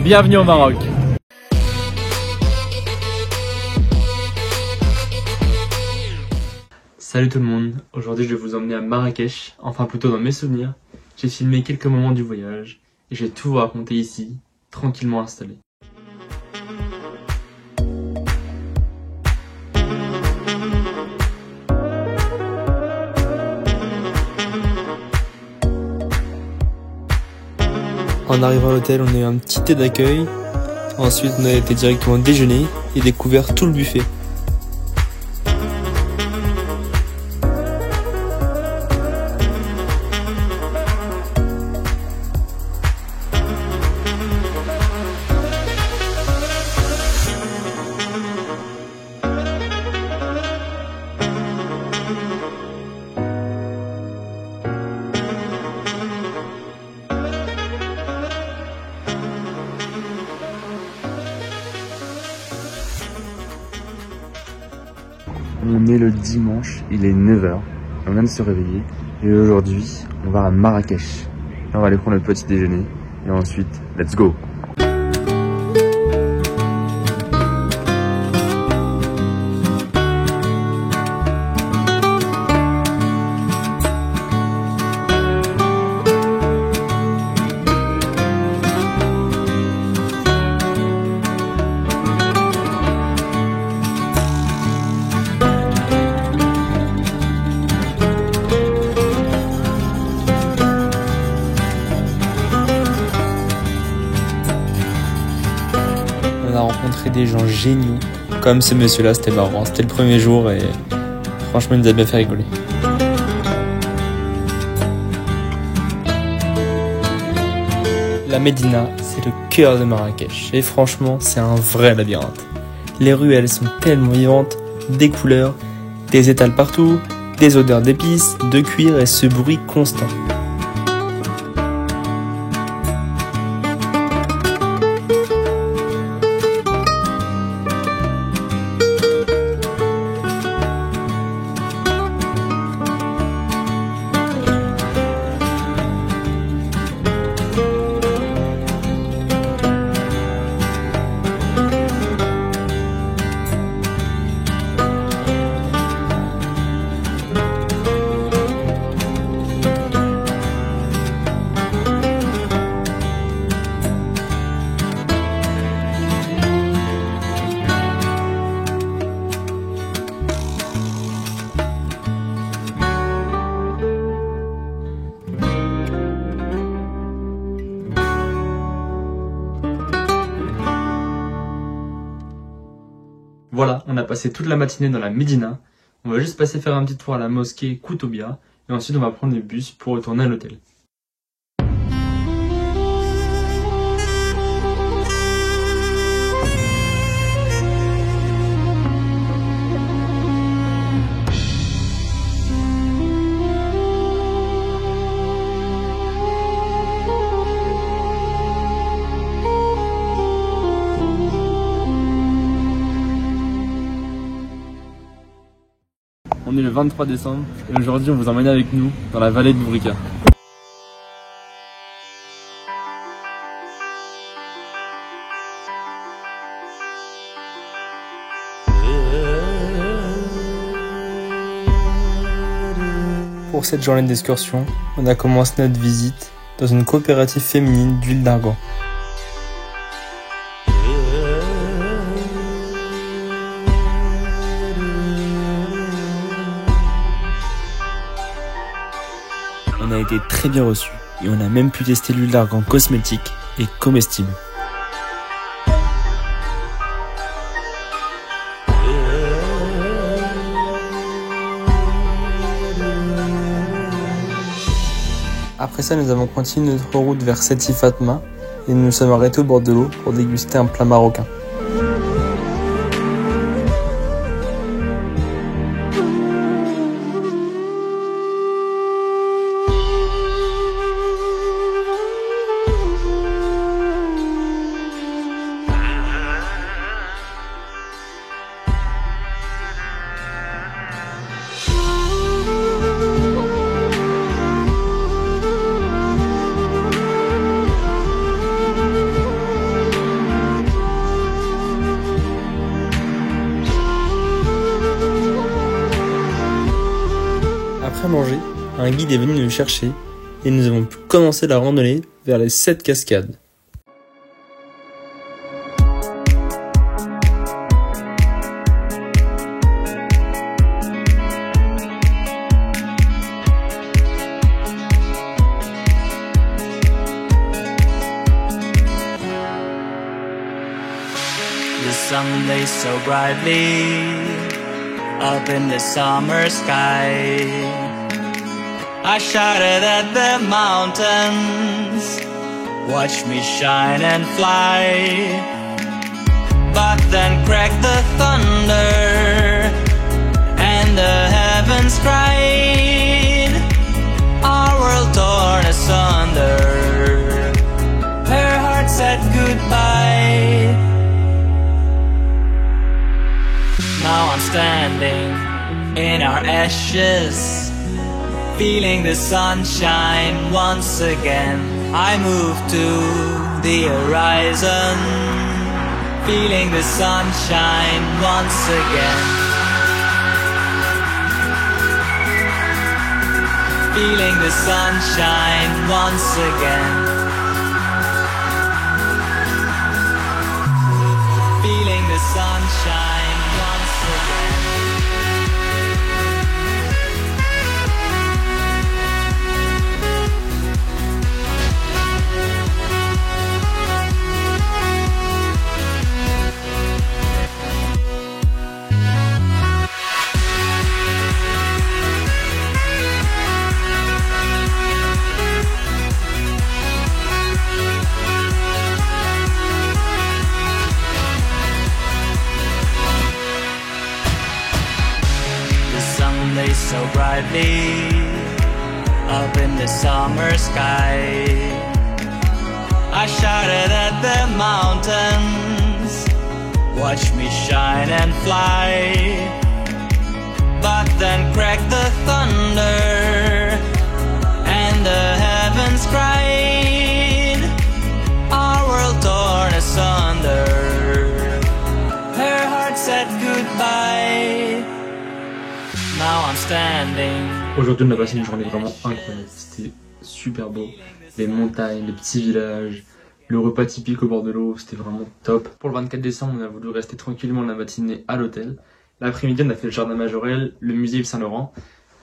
Bienvenue au Maroc. Salut tout le monde, aujourd'hui je vais vous emmener à Marrakech, enfin plutôt dans mes souvenirs. J'ai filmé quelques moments du voyage et je vais tout vous raconter ici, tranquillement installé. En arrivant à l'hôtel, on a eu un petit thé d'accueil. Ensuite, on a été directement déjeuner et découvert tout le buffet. On est le dimanche, il est 9h, on vient de se réveiller et aujourd'hui on va à Marrakech. Là, on va aller prendre le petit déjeuner et ensuite, let's go! On a rencontré des gens géniaux, comme ce monsieur-là, c'était marrant. C'était le premier jour et franchement, il nous a bien fait rigoler. La Médina, c'est le cœur de Marrakech et franchement, c'est un vrai labyrinthe. Les rues, elles sont tellement vivantes, des couleurs, des étals partout, des odeurs d'épices, de cuir et ce bruit constant. Voilà, on a passé toute la matinée dans la Médina. On va juste passer faire un petit tour à la mosquée Koutoubia et ensuite on va prendre le bus pour retourner à l'hôtel. On est le 23 décembre et aujourd'hui on vous emmène avec nous dans la vallée de Bourika. Pour cette journée d'excursion, on a commencé notre visite dans une coopérative féminine d'huile d'argan. On a été très bien reçus et on a même pu tester l'huile d'argan cosmétique et comestible. Après ça, nous avons continué notre route vers Seti Fatma et nous nous sommes arrêtés au bord de l'eau pour déguster un plat marocain. un guide est venu nous chercher et nous avons pu commencer la randonnée vers les 7 cascades. The sun blazed so brightly up in the summer sky. I shouted at the mountains, watch me shine and fly. But then cracked the thunder and the heavens cried. Our world torn asunder, her heart said goodbye. Now I'm standing in our ashes, feeling the sunshine once again. I move to the horizon, feeling the sunshine once again. Feeling the sunshine once again. Feeling the sunshine once again. So brightly up in the summer sky. I shouted at the mountains, watch me shine and fly. But then cracked the thunder and the heavens cried. Our world torn asunder, her heart said goodbye. Now I'm standing. Aujourd'hui, on a passé une journée vraiment incroyable. C'était super beau. Les montagnes, les petits villages, le repas typique au bord de l'eau, c'était vraiment top. Pour le 24 décembre, on a voulu rester tranquillement la matinée à l'hôtel. L'après-midi, on a fait le jardin Majorelle, le musée Yves Saint-Laurent.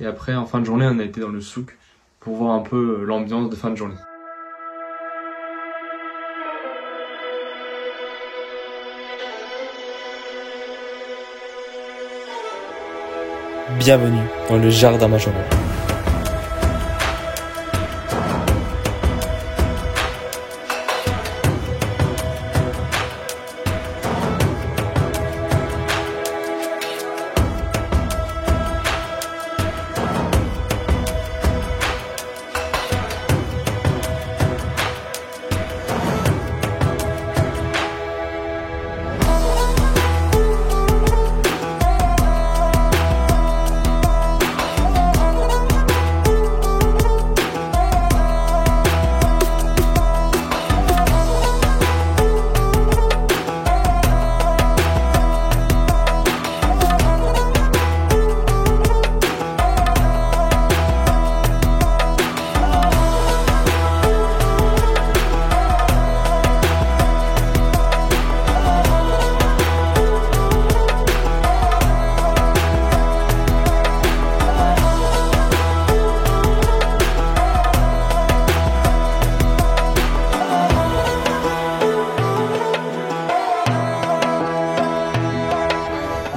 Et après, en fin de journée, on a été dans le souk pour voir un peu l'ambiance de fin de journée. Bienvenue dans le jardin Majorelle.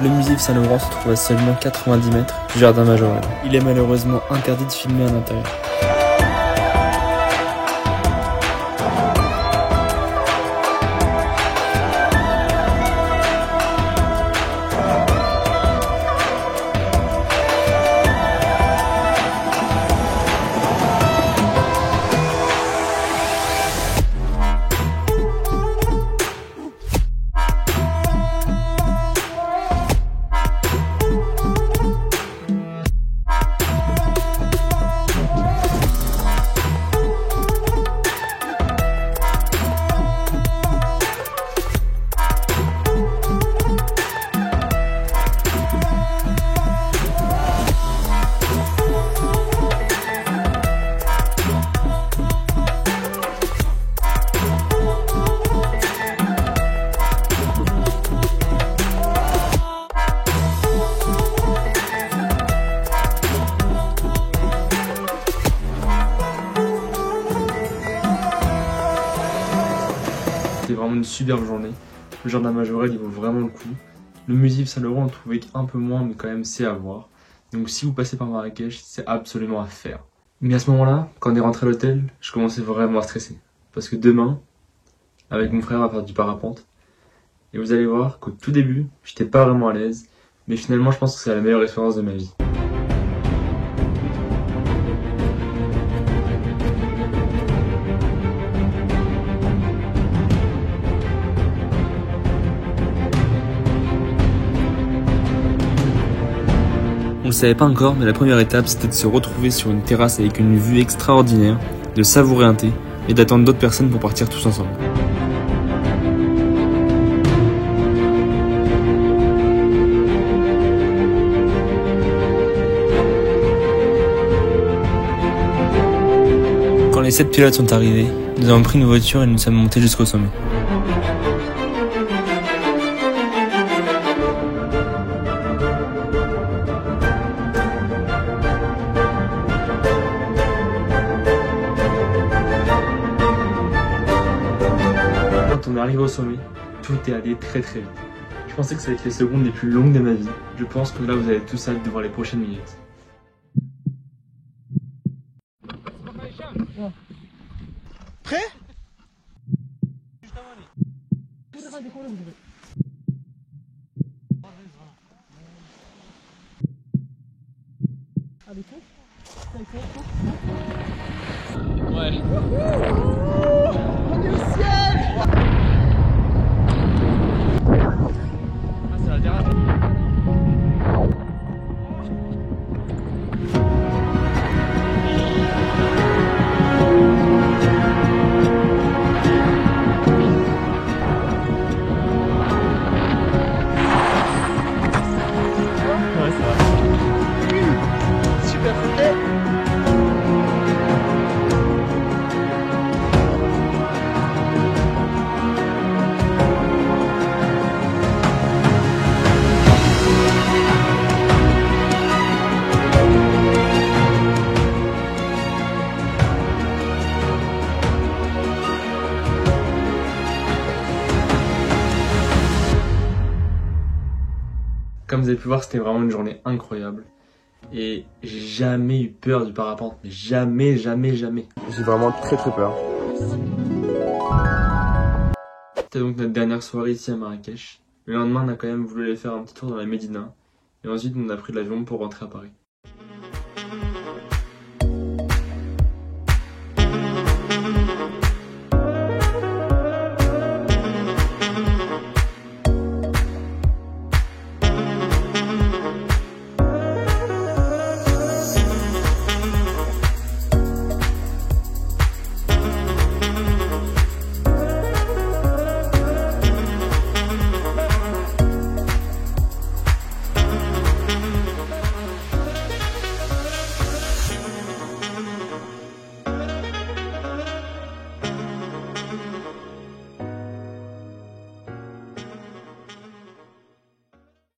Le musée Yves Saint-Laurent se trouve à seulement 90 mètres du jardin Majorelle. Il est malheureusement interdit de filmer à l'intérieur. c'était vraiment une superbe journée. Le jardin Majorelle, il vaut vraiment le coup. Le musée Saint-Laurent, on trouvait un peu moins, mais quand même, c'est à voir. Donc si vous passez par Marrakech, c'est absolument à faire. Mais à ce moment-là, quand on est rentré à l'hôtel, je commençais vraiment à stresser. Parce que demain, avec mon frère, on va faire du parapente. Et vous allez voir qu'au tout début, j'étais pas vraiment à l'aise. Mais finalement, je pense que c'est la meilleure expérience de ma vie. On le savait pas encore, mais la première étape c'était de se retrouver sur une terrasse avec une vue extraordinaire, de savourer un thé et d'attendre d'autres personnes pour partir tous ensemble. Quand les 7 pilotes sont arrivés, nous avons pris une voiture et nous sommes montés jusqu'au sommet. Quand on est arrivé au sommet, tout est allé très très vite. Je pensais que ça allait être les secondes les plus longues de ma vie. Je pense que là vous avez tous hâte de voir les prochaines minutes. Comme vous avez pu voir, c'était vraiment une journée incroyable. Et j'ai jamais eu peur du parapente. Mais jamais, jamais, jamais. J'ai vraiment très très peur. C'était donc notre dernière soirée ici à Marrakech. Le lendemain, on a quand même voulu aller faire un petit tour dans la Médina. Et ensuite, on a pris l'avion pour rentrer à Paris.